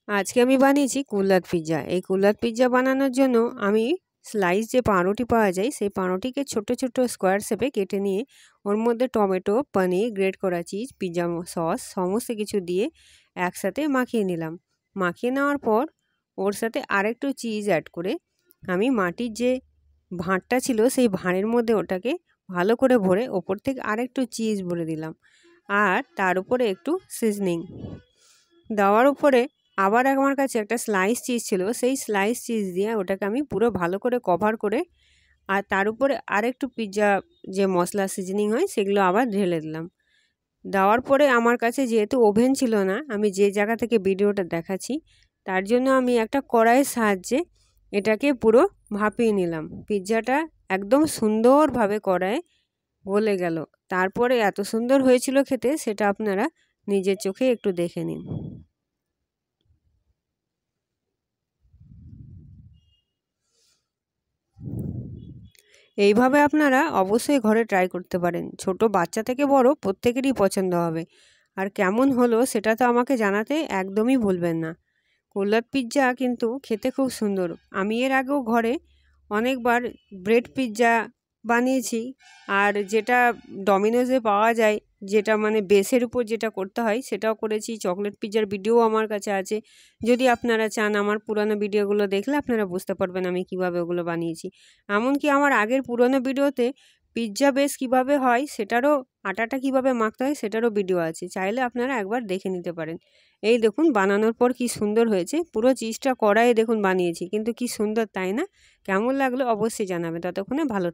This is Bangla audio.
আজকে আমি বানিয়েছি কুল্লার পিৎজা। এই কুল্লার পিৎজা বানানোর জন্য আমি স্লাইস যে পাউরুটি পাওয়া যায় সেই পাউরুটিকে ছোট ছোট স্কোয়ার শেপে কেটে নিয়ে ওর মধ্যে টমেটো, পনির, গ্রেট করা চিজ, পিৎজা সস সমস্ত কিছু দিয়ে একসাথে মাখিয়ে নিলাম। মাখিয়ে নেওয়ার পর ওর সাথে আরেকটু চিজ অ্যাড করে আমি মাটির যে ভাঁড়টা ছিল সেই ভাঁড়ের মধ্যে ওটাকে ভালো করে ভরে ওপর থেকে আরেকটু চিজ ভরে দিলাম, আর তার উপরে একটু সিজনিং দেওয়ার উপরে আবার আমার কাছে একটা স্লাইস চিজ ছিল, সেই স্লাইস চিজ দিয়ে ওটাকে আমি পুরো ভালো করে কভার করে আর তার উপরে আরেকটু পিৎজা যে মশলা সিজনিং হয় সেগুলো আবার ঢেলে দিলাম। দেওয়ার পরে আমার কাছে যেহেতু ওভেন ছিল না, আমি যে জায়গা থেকে ভিডিওটা দেখাচ্ছি তার জন্য আমি একটা কড়াইয়ের সাহায্যে এটাকে পুরো ভাপিয়ে নিলাম। পিৎজাটা একদম সুন্দরভাবে কড়াইয়ে গলে গেল। তারপরে এত সুন্দর হয়েছিল খেতে, সেটা আপনারা নিজের চোখে একটু দেখে নিন। এইভাবে আপনারা অবশ্যই ঘরে ট্রাই করতে পারেন। ছোট বাচ্চা থেকে বড় প্রত্যেকেরই পছন্দ হবে। আর কেমন হলো সেটা তো আমাকে জানাতে একদমই ভুলবেন না। কুল্লার পিৎজা কিন্তু খেতে খুব সুন্দর। আমি এর আগেও ঘরে অনেকবার ব্রেড পিৎজা বানিয়েছি, আর যেটা ডমিনোজে পাওয়া যায়, যেটা মানে বেসের উপর যেটা করতে হয় সেটাও করেছি। চকলেট পিৎজার ভিডিও আমার কাছে আছে, যদি আপনারা চান আমার পুরনো ভিডিওগুলো দেখলে আপনারা বুঝতে পারবেন আমি কিভাবে ওগুলো বানিয়েছি। এমনকি আমার আগের পুরনো ভিডিওতে পিৎজা বেস কিভাবে হয় সেটারও, আটাটা কিভাবে মাখতে হয় সেটারও ভিডিও আছে, চাইলে আপনারা একবার দেখে নিতে পারেন। এই দেখুন বানানোর পর কি সুন্দর হয়েছে, পুরো চিজটা কড়াইয়ে দেখুন বানিয়েছি, কিন্তু কি সুন্দর তাই না? কেমন লাগলো অবশ্যই জানাবে। ততক্ষণে ভালো